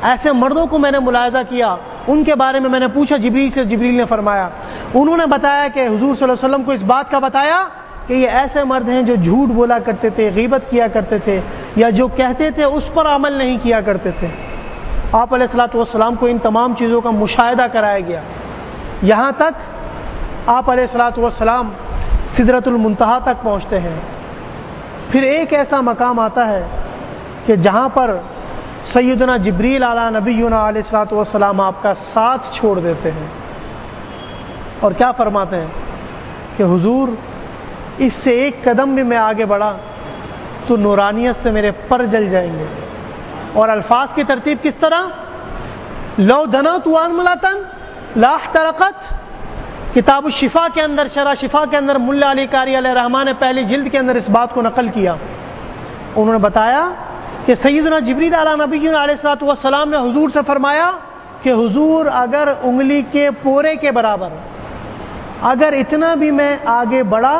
ایسے مردوں کو میں نے ملاحظہ کیا، ان کے بارے میں نے پوچھا جبریل سے، جبریل نے فرمایا، انہوں نے بتایا کہ حضور صلی اللہ علیہ وسلم کو اس بات کا بتایا کہ یہ ایسے مرد ہیں جو جھوٹ بولا کرتے تھے، غیبت کیا کرتے تھے، یا جو کہتے تھے اس پر عمل نہیں کیا کرتے تھے۔ آپ علیہ الصلوۃ والسلام کو ان تمام چیزوں کا مشاہدہ کرایا گیا، یہاں تک آپ علیہ الصلوۃ والسلام سدرۃ المنتہا تک پہنچتے ہیں۔ پھر ایک ایسا مقام آتا ہے کہ جہاں پر سیدنا جبریل علیہ نبینا علیہ الصلوۃ والسلام آپ کا ساتھ چھوڑ دیتے ہیں، اور کیا فرماتے ہیں کہ حضور اس سے ایک قدم بھی میں آگے بڑھا تو نورانیت سے میرے پر جل جائیں گے۔ اور الفاظ کی ترتیب کس طرح؟ لو دنوت وانملتن لا احترقت۔ کتاب الشفا کے اندر، شرح شفا کے اندر ملا علی قاری علیہ الرحمٰن نے پہلی جلد کے اندر اس بات کو نقل کیا۔ انہوں نے بتایا کہ سیدنا جبریل علیہ نبینا علیہ الصلوۃ والسلام نے حضور سے فرمایا کہ حضور اگر انگلی کے پورے کے برابر اگر اتنا بھی میں آگے بڑھا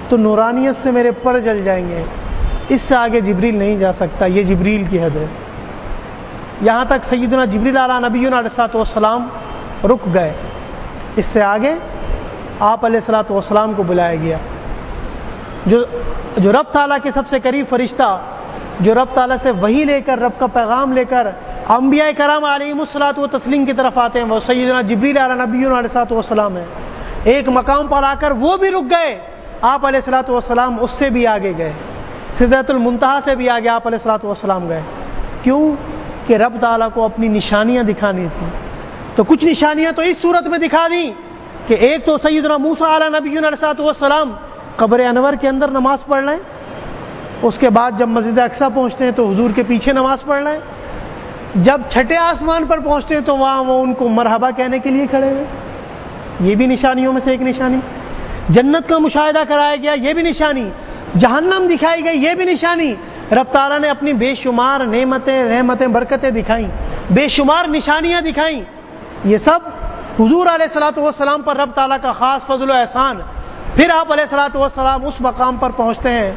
تو نورانیت سے میرے پر جل جائیں گے، اس سے آگے جبریل نہیں جا سکتا، یہ جبریل کی حد ہے۔ یہاں تک سیدنا جبریل علیہ نبینا علیہ الصلوۃ والسلام رک گئے، اس سے آگے آپ علیہ الصلوۃ والسلام کو بلایا گیا، جو رب تعالیٰ کے سب سے قریب فرشتہ، جو رب تعالیٰ سے وحی لے کر، رب کا پیغام لے کر انبیاء کرام علیہم الصلوۃ والتسلیم کی طرف آتے ہیں، وہ سیدنا جبریل علیہ نبینا علیہ الصلوۃ والسلام ہے۔ ایک مقام پر آ کر وہ بھی رک گئے، آپ علیہ الصلوۃ والسلام اس سے بھی آگے گئے، سدرۃ المنتہا سے بھی آگے آپ علیہ الصلوۃ والسلام گئے۔ کیوں؟ کہ رب تعالیٰ کو اپنی نشانیاں دکھانی تھیں، تو کچھ نشانیاں تو اس صورت میں دکھا دیں کہ ایک تو سیدنا موسیٰ علیہ نبینا علیہ الصلوۃ والسلام قبر انور کے اندر نماز پڑھ لیں، اس کے بعد جب مسجد اقصیٰ پہنچتے ہیں تو حضور کے پیچھے نماز پڑھ لیں، جب چھٹے آسمان پر پہنچتے ہیں تو وہاں وہ ان کو مرحبا کہنے کے لیے کھڑے ہوئے، یہ بھی نشانیوں میں سے ایک نشانی۔ جنت کا مشاہدہ کرایا گیا، یہ بھی نشانی۔ جہنم دکھائی گئی، یہ بھی نشانی۔ رب تعالیٰ نے اپنی بے شمار نعمتیں، رحمتیں، برکتیں دکھائیں، بے شمار نشانیاں دکھائیں، یہ سب حضور علیہ الصلوۃ والسلام پر رب تعالیٰ کا خاص فضل و احسان۔ پھر آپ علیہ الصلوۃ والسلام اس مقام پر پہنچتے ہیں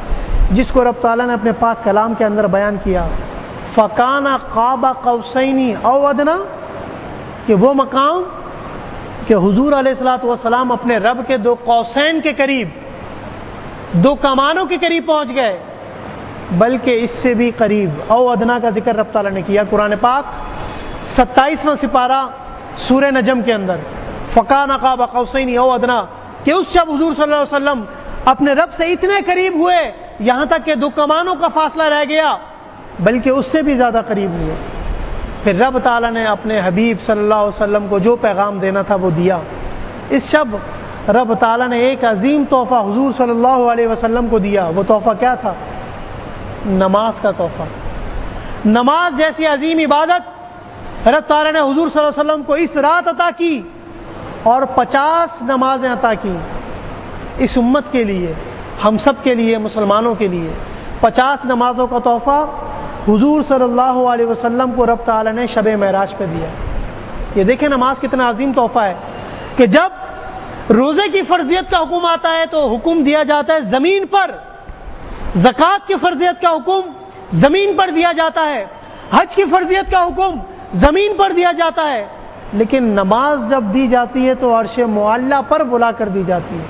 جس کو رب تعالیٰ نے اپنے پاک کلام کے اندر بیان کیا، فَكَانَ قَابَ قَوْسَيْنِ أَوْ أَدْنَىٰ، کہ وہ مقام کہ حضور علیہ الصلوۃ والسلام اپنے رب کے دو قوسین کے قریب، دو کمانوں کے قریب پہنچ گئے، بلکہ اس سے بھی قریب، او ادنا کا ذکر رب تعالیٰ نے کیا قرآن پاک 27واں سپارہ سورہ نجم کے اندر، فَكَانَ قَابَ قَوْسَيْنِ أَوْ أَدْنَىٰ، کہ اس شب حضور صلی اللہ علیہ وسلم اپنے رب سے اتنے قریب ہوئے یہاں تک کہ دو کمانوں کا فاصلہ رہ گیا، بلکہ اس سے بھی زیادہ قریب ہوئے۔ پھر رب تعالیٰ نے اپنے حبیب صلی اللہ علیہ وسلم کو جو پیغام دینا تھا وہ دیا۔ اس شب رب تعالیٰ نے ایک عظیم تحفہ حضور صلی اللہ علیہ وسلم کو دیا، وہ تحفہ کیا تھا؟ نماز کا تحفہ۔ نماز جیسی عظیم عبادت رب تعالیٰ نے حضور صلی اللہ علیہ وسلم کو اس رات عطا کی، اور 50 نمازیں عطا کی اس امت کے لیے، ہم سب کے لیے، مسلمانوں کے لیے۔ 50 نمازوں کا تحفہ حضور صلی اللہ علیہ وسلم کو رب تعالیٰ نے شب معراج پہ دیا۔ یہ دیکھیں نماز کتنا عظیم تحفہ ہے کہ جب روزے کی فرضیت کا حکم آتا ہے تو حکم دیا جاتا ہے زمین پر، زکوٰۃ کی فرضیت کا حکم زمین پر دیا جاتا ہے، حج کی فرضیت کا حکم زمین پر دیا جاتا ہے، لیکن نماز جب دی جاتی ہے تو عرش معلیٰ پر بلا کر دی جاتی ہے۔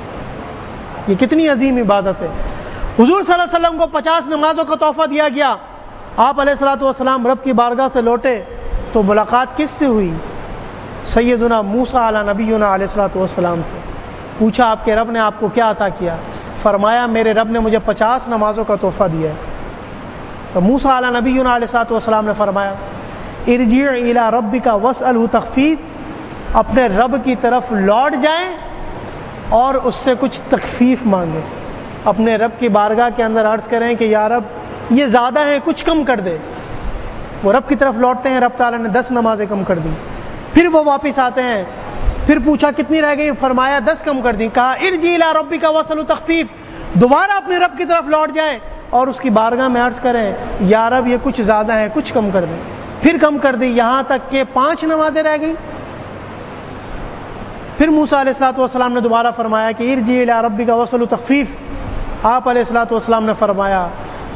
یہ کتنی عظیم عبادت ہے۔ حضور صلی اللہ علیہ وسلم کو 50 نمازوں کا تحفہ دیا گیا۔ آپ علیہ الصلوۃ والسلام رب کی بارگاہ سے لوٹے تو ملاقات کس سے ہوئی؟ سیدنا موسیٰ علیہ نبینا علیہ الصلوۃ والسلام سے۔ پوچھا آپ کے رب نے آپ کو کیا عطا کیا؟ فرمایا میرے رب نے مجھے 50 نمازوں کا تحفہ دیا ہے۔ تو موسیٰ علیہ نبینا علیہ الصلوۃ والسلام نے فرمایا ارجع الی ربک واسألہ تخفیف، اپنے رب کی طرف لوٹ جائیں اور اس سے کچھ تخفیف مانگیں، اپنے رب کی بارگاہ کے اندر عرض کریں کہ یا رب یہ زیادہ ہے، کچھ کم کر دے۔ وہ رب کی طرف لوٹتے ہیں، رب تعالیٰ نے 10 نمازیں کم کر دی، پھر وہ واپس آتے ہیں، پھر پوچھا کتنی رہ گئی، فرمایا 10 کم کر دی، کہا ارجع الی ربک واسألہ تخفیف، دوبارہ اپنے رب کی طرف لوٹ جائیں اور اس کی بارگاہ میں عرض کریں یا رب یہ کچھ زیادہ ہے، کچھ کم کر دیں، پھر کم کر دی، یہاں تک کہ 5 نمازیں رہ گئیں۔ پھر موسیٰ علیہ الصلوۃ والسلام نے دوبارہ فرمایا کہ ارجع الی ربک واسألہ تخفیف، آپ علیہ الصلوۃ والسلام نے فرمایا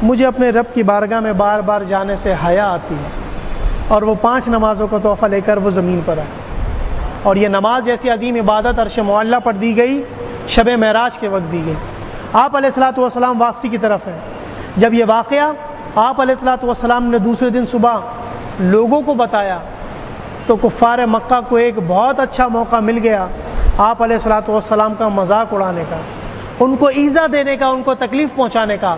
مجھے اپنے رب کی بارگاہ میں بار بار جانے سے حیا آتی ہے، اور وہ 5 نمازوں کا تحفہ لے کر وہ زمین پر آئے، اور یہ نماز جیسی عظیم عبادت عرش معلّہ پر دی گئی، شب معراج کے وقت دی گئی۔ آپ علیہ الصلوۃ والسلام واپسی کی طرف ہیں، جب یہ واقعہ آپ علیہ الصلوۃ والسلام نے دوسرے دن صبح لوگوں کو بتایا تو کفار مکہ کو ایک بہت اچھا موقع مل گیا آپ علیہ الصلوۃ والسلام کا مذاق اڑانے کا، ان کو ایذا دینے کا، ان کو تکلیف پہنچانے کا۔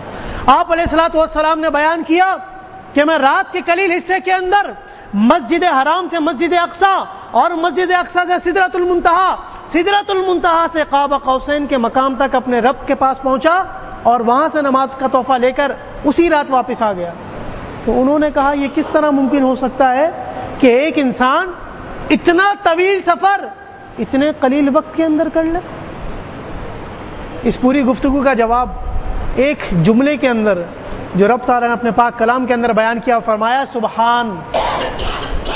آپ علیہ الصلوۃ والسلام نے بیان کیا کہ میں رات کے قلیل حصے کے اندر مسجد حرام سے مسجد اقصیٰ اور مسجد اقصیٰ سے سدرۃ المنتہا، سدرۃ المنتہا سے قاب قوسین کے مقام تک اپنے رب کے پاس پہنچا اور وہاں سے نماز کا تحفہ لے کر اسی رات واپس آ گیا۔ تو انہوں نے کہا یہ کس طرح ممکن ہو سکتا ہے کہ ایک انسان اتنا طویل سفر اتنے قلیل وقت کے اندر کر لے؟ اس پوری گفتگو کا جواب ایک جملے کے اندر جو رب تعالیٰ نے اپنے پاک کلام کے اندر بیان کیا، فرمایا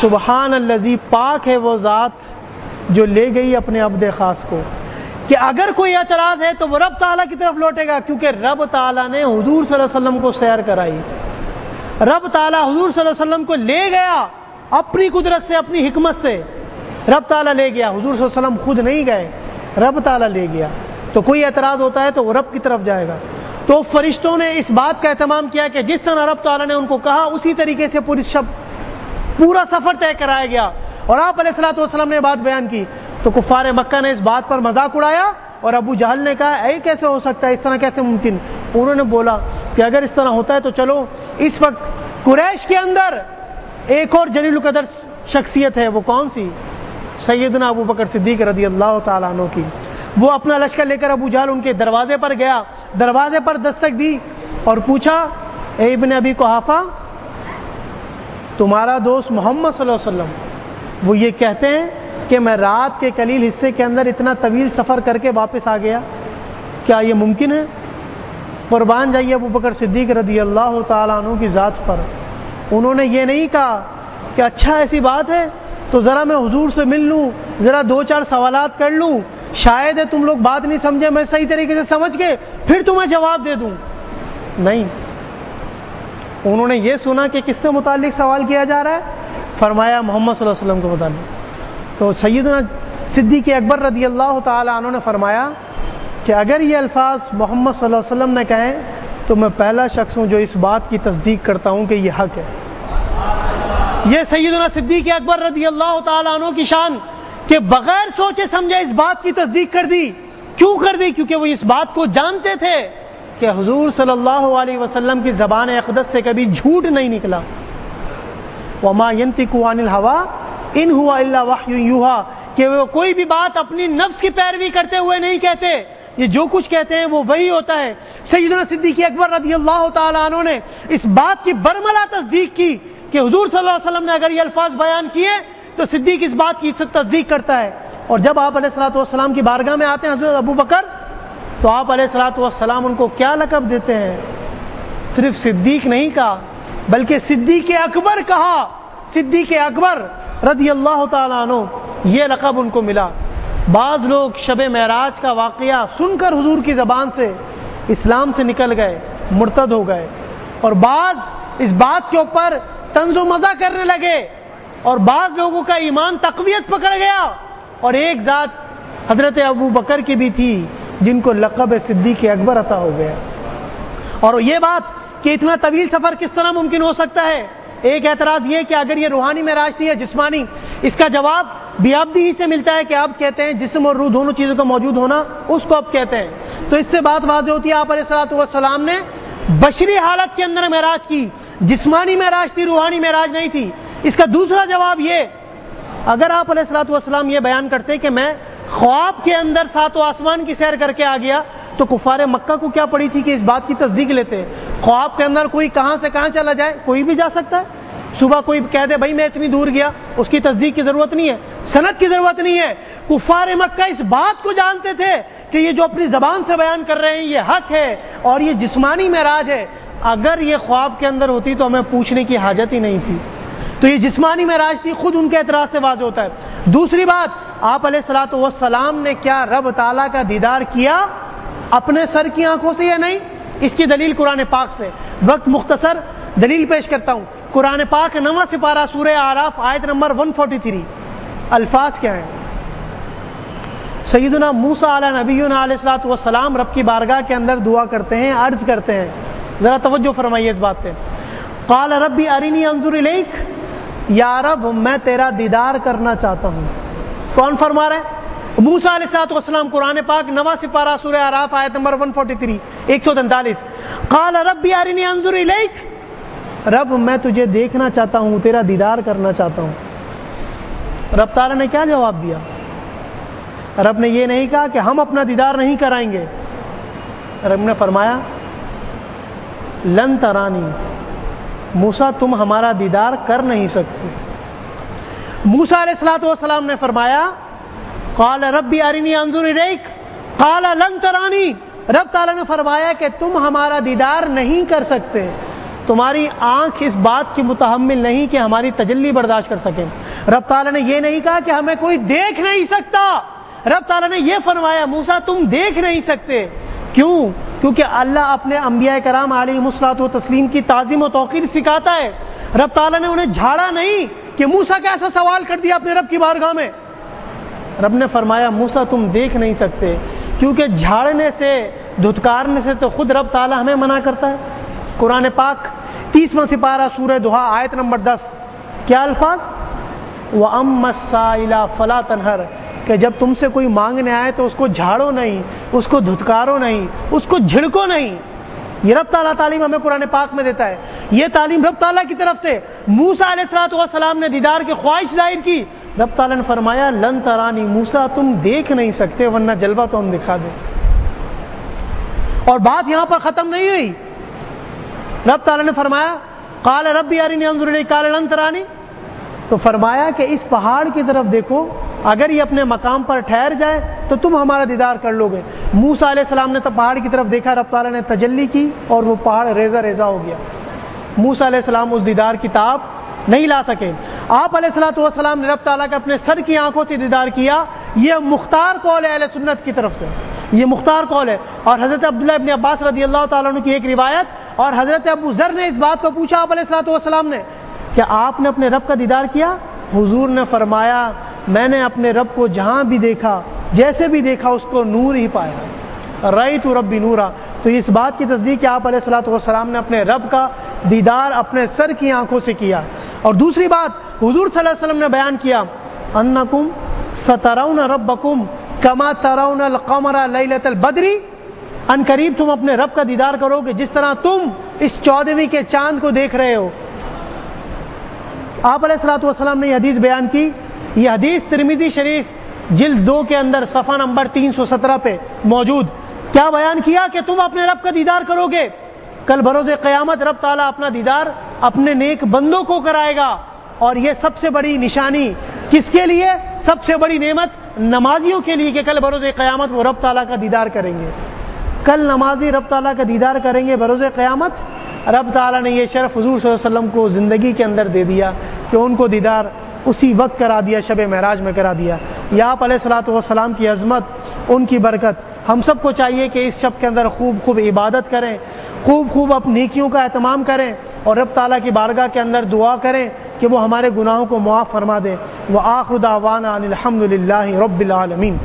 سبحان الذی، پاک ہے وہ ذات جو لے گئی اپنے عبد خاص کو، کہ اگر کوئی اعتراض ہے تو وہ رب تعالیٰ کی طرف لوٹے گا، کیونکہ رب تعالیٰ نے حضور صلی اللہ علیہ وسلم کو سیر کرائی، رب تعالیٰ حضور صلی اللہ علیہ وسلم کو لے گیا اپنی قدرت سے، اپنی حکمت سے، رب تعالیٰ لے گیا، حضور صلی اللہ علیہ وسلم خود نہیں گئے، رب تعالیٰ لے گیا، تو کوئی اعتراض ہوتا ہے تو وہ رب کی طرف جائے گا۔ تو فرشتوں نے اس بات کا اہتمام کیا کہ جس طرح رب تعالیٰ نے ان کو کہا اسی طریقے سے پورا سفر طے کرایا گیا، اور آپ علیہ الصلوۃ والسلام نے بات بیان کی تو کفار مکہ نے اس بات پر مذاق اڑایا، اور ابو جہل نے کہا اے کیسے ہو سکتا ہے، اس طرح کیسے ممکن؟ انہوں نے بولا کہ اگر اس طرح ہوتا ہے تو چلو، اس وقت قریش کے اندر ایک اور جلیل القدر شخصیت ہے، وہ کون سی؟ سیدنا ابو بکر صدیق رضی اللہ تعالیٰ عنہ کی۔ وہ اپنا لشکر لے کر ابو جہل ان کے دروازے پر گیا، دروازے پر دستک دی اور پوچھا اے ابن ابی قحافہ، تمہارا دوست محمد صلی اللہ علیہ وسلم وہ یہ کہتے ہیں کہ میں رات کے قلیل حصے کے اندر اتنا طویل سفر کر کے واپس آ گیا، کیا یہ ممکن ہے؟ قربان جائیے ابو بکر صدیق رضی اللہ تعالیٰ عنہ کی ذات پر، انہوں نے یہ نہیں کہا کہ اچھا ایسی بات ہے تو ذرا میں حضور سے مل لوں، ذرا 2-4 سوالات کر لوں، شاید ہے تم لوگ بات نہیں سمجھے، میں صحیح طریقے سے سمجھ کے پھر تمہیں جواب دے دوں۔ نہیں، انہوں نے یہ سنا کہ کس سے متعلق سوال کیا جا رہا ہے، فرمایا محمد صلی اللہ علیہ وسلم کے متعلق۔ تو سیدنا صدیق اکبر رضی اللہ تعالیٰ عنہ نے فرمایا کہ اگر یہ الفاظ محمد صلی اللہ علیہ وسلم نے کہیں تو میں پہلا شخص ہوں جو اس بات کی تصدیق کرتا ہوں کہ یہ حق ہے۔ یہ سیدنا صدیق اکبر رضی اللہ تعالیٰ عنہ کی شان کہ بغیر سوچے سمجھے اس بات کی تصدیق کر دی۔ کیوں کر دی؟ کیونکہ وہ اس بات کو جانتے تھے کہ حضور صلی اللہ علیہ وسلم کی زبان اقدس سے کبھی جھوٹ نہیں نکلا۔ وما ينطق عن الهوى ان هو الا وحی یوحى، کہ وہ کوئی بھی بات اپنی نفس کی پیروی کرتے ہوئے نہیں کہتے، یہ جو کچھ کہتے ہیں وہ وہی ہوتا ہے۔ سیدنا صدیق اکبر رضی اللہ تعالیٰ عنہ نے اس بات کی برملا تصدیق کی کہ حضور صلی اللہ علیہ وسلم نے اگر یہ الفاظ بیان کیے تو صدیق اس بات کی تصدیق کرتا ہے۔ اور جب آپ علیہ الصلوۃ والسلام کی بارگاہ میں آتے ہیں حضرت ابو بکر، تو آپ علیہ الصلوۃ والسلام ان کو کیا لقب دیتے ہیں؟ صرف صدیق نہیں کہا بلکہ صدیق اکبر کہا، صدیق اکبر رضی اللہ تعالیٰ عنہ، یہ لقب ان کو ملا۔ بعض لوگ شب معراج کا واقعہ سن کر حضور کی زبان سے اسلام سے نکل گئے، مرتد ہو گئے، اور بعض اس بات کے اوپر طنز و مزاح کرنے لگے، اور بعض لوگوں کا ایمان تقویت پکڑ گیا، اور ایک ذات حضرت ابو بکر کی بھی تھی جن کو لقب صدیق اکبر عطا ہو گیا۔ اور یہ بات کہ اتنا طویل سفر کس طرح ممکن ہو سکتا ہے؟ ایک اعتراض یہ کہ اگر یہ روحانی معراج تھی یا جسمانی، اس کا جواب بیابدی ہی سے ملتا ہے کہ آپ کہتے ہیں جسم اور روح دونوں چیزوں کا موجود ہونا، اس کو آپ کہتے ہیں۔ تو اس سے بات واضح ہوتی ہے آپ علیہ الصلوۃ والسلام نے بشری حالت کے اندر معراج کی، جسمانی معراج تھی، روحانی معراج نہیں تھی؟ اس کا دوسرا جواب یہ، اگر آپ علیہ الصلوۃ والسلام یہ بیان کرتے کہ میں خواب کے اندر ساتوں آسمان کی سیر کر کے آ گیا، تو کفار مکہ کو کیا پڑی تھی کہ اس بات کی تصدیق لیتے؟ خواب کے اندر کوئی کہاں سے کہاں چلا جائے، کوئی بھی جا سکتا ہے۔ صبح کوئی کہہ دے بھائی میں اتنی دور گیا، اس کی تصدیق کی ضرورت نہیں ہے، سند کی ضرورت نہیں ہے۔ کفار مکہ اس بات کو جانتے تھے کہ یہ جو اپنی زبان سے بیان کر رہے ہیں یہ حق ہے اور یہ جسمانی معراج ہے۔ اگر یہ خواب کے اندر ہوتی تو ہمیں پوچھنے کی حاجت ہی نہیں تھی۔ تو یہ جسمانی معراج تھی، خود ان کے اعتراض سے واضح ہوتا ہے۔ دوسری بات، آپ علیہ الصلوۃ والسلام نے کیا رب تعالیٰ کا دیدار کیا اپنے سر کی آنکھوں سے یا نہیں؟ اس کی دلیل قرآن پاک سے، وقت مختصر دلیل پیش کرتا ہوں۔ قرآن پاک 9واں سپارہ سورہ اعراف آیت نمبر 143، الفاظ کیا ہیں؟ سیدنا موسیٰ علیہ نبینا علیہ الصلوۃ والسلام رب کی بارگاہ کے اندر دعا کرتے ہیں، عرض کرتے ہیں، ذرا توجہ فرمائیے اس بات پہ۔ قال ربی ارنی انظر الیک، یا رب میں تیرا دیدار کرنا چاہتا ہوں۔ کون فرما رہا ہے؟ موسیٰ علیہ الصلوۃ والسلام، قرآن پاک 9واں سپارہ سورہ اعراف آیت نمبر 143، 143۔ قال ربی ارنی انظر الیک، رب میں تجھے دیکھنا چاہتا ہوں، تیرا دیدار کرنا چاہتا ہوں۔ رب تعالیٰ نے کیا جواب دیا؟ رب نے یہ نہیں کہا کہ ہم اپنا دیدار نہیں کرائیں گے، رب نے فرمایا لن ترانی، موسیٰ تم ہمارا دیدار کر نہیں سکتے۔ موسیٰ علیہ الصلوۃ والسلام نے فرمایا قال ربی ارنی انظر الیک قال لن ترانی، رب تعالیٰ نے فرمایا کہ تم ہمارا دیدار نہیں کر سکتے، تمہاری آنکھ اس بات کی متحمل نہیں کہ ہماری تجلی برداشت کر سکیں۔ رب تعالیٰ نے یہ نہیں کہا کہ ہمیں کوئی دیکھ نہیں سکتا، رب تعالیٰ نے یہ فرمایا موسیٰ تم دیکھ نہیں سکتے۔ کیوں؟ کیونکہ اللہ اپنے انبیاء کرام علیہم الصلوۃ والتسلیم کی تعظیم و توقیر سکھاتا ہے۔ رب تعالیٰ نے انہیں جھاڑا نہیں کہ موسیٰ کا ایسا سوال کر دیا اپنے رب کی بارگاہ میں، رب نے فرمایا موسیٰ تم دیکھ نہیں سکتے، کیونکہ جھاڑنے سے دھتکارنے سے تو خود رب تعالیٰ ہمیں منع کرتا ہے۔ قرآن پاک 30واں سپارہ سورہ دہا آیت نمبر 10، کیا الفاظ؟ وَأَمَّا السَّائِلَ فَلَا تَنْهَرْ، کہ جب تم سے کوئی مانگنے آئے تو اس کو جھاڑو نہیں، اس کو دھتکارو نہیں، اس کو جھڑکو نہیں۔ یہ رب تعالیٰ تعلیم ہمیں قرآن پاک میں دیتا ہے، یہ تعلیم رب تعالیٰ کی طرف سے۔ موسیٰ علیہ الصلوۃ والسلام نے دیدار کی خواہش ظاہر کی، رب تعالیٰ نے فرمایا لن ترانی، موسیٰ تم دیکھ نہیں سکتے ورنہ جلوہ تو ہم دکھا دیں۔ اور بات یہاں پر ختم نہیں ہوئی، رب تعالیٰ نے فرمایا قال ربی ارنی انظر الیک قال لن ترانی، تو فرمایا کہ اس پہاڑ کی طرف دیکھو، اگر یہ اپنے مقام پر ٹھہر جائے تو تم ہمارا دیدار کر لو گے۔ موسیٰ علیہ السلام نے تو پہاڑ کی طرف دیکھا، رب تعالیٰ نے تجلی کی اور وہ پہاڑ ریزہ ریزہ ہو گیا۔ موسیٰ علیہ السلام اس دیدار کی تاب نہیں لا سکے۔ آپ علیہ الصلوۃ والسلام نے رب تعالیٰ کے اپنے سر کی آنکھوں سے دیدار کیا، یہ مختار قول ہے اہل سنت کی طرف سے، یہ مختار قول ہے۔ اور حضرت عبداللہ ابن عباس رضی اللہ تعالیٰ عنہ کی ایک روایت، اور حضرت ابو ذر نے اس بات کو پوچھا آپ علیہ الصلوۃ والسلام نے کہ آپ نے اپنے رب کا دیدار کیا؟ حضور نے فرمایا میں نے اپنے رب کو جہاں بھی دیکھا، جیسے بھی دیکھا، اس کو نور ہی پایا، رأیت ربی نورا۔ تو اس بات کی تصدیق کہ آپ علیہ الصلوۃ والسلام نے اپنے رب کا دیدار اپنے سر کی آنکھوں سے کیا۔ اور دوسری بات حضور صلی اللہ علیہ وسلم نے بیان کیا انکم سترون ربکم کما ترون القمر لیلۃ البدر، ان قریب تم اپنے رب کا دیدار کرو گے جس طرح تم اس 14ویں کے چاند کو دیکھ رہے ہو۔ آپ علیہ الصلوۃ والسلام نے یہ حدیث بیان کی، یہ حدیث ترمذی شریف جلد 2 کے اندر صفحہ نمبر 317 پہ موجود۔ کیا بیان کیا کہ تم اپنے رب کا دیدار کرو گے، کل بروز قیامت رب تعالیٰ اپنا دیدار اپنے نیک بندوں کو کرائے گا۔ اور یہ سب سے بڑی نشانی کس کے لیے، سب سے بڑی نعمت نمازیوں کے لیے کہ کل بروز قیامت وہ رب تعالیٰ کا دیدار کریں گے۔ کل نمازی رب تعالیٰ کا دیدار کریں گے بروز قیامت۔ رب تعالیٰ نے یہ شرف حضور صلی اللہ علیہ وسلم کو زندگی کے اندر دے دیا کہ ان کو دیدار اسی وقت کرا دیا، شب معراج میں کرا دیا۔ یا آپ علیہ الصلوۃ والسلام کی عظمت، ان کی برکت، ہم سب کو چاہیے کہ اس شب کے اندر خوب عبادت کریں، خوب اپنی نیکیوں کا اہتمام کریں اور رب تعالیٰ کی بارگاہ کے اندر دعا کریں کہ وہ ہمارے گناہوں کو معاف فرما دے۔ وآخر دعوانا ان الحمد للہ رب العالمین۔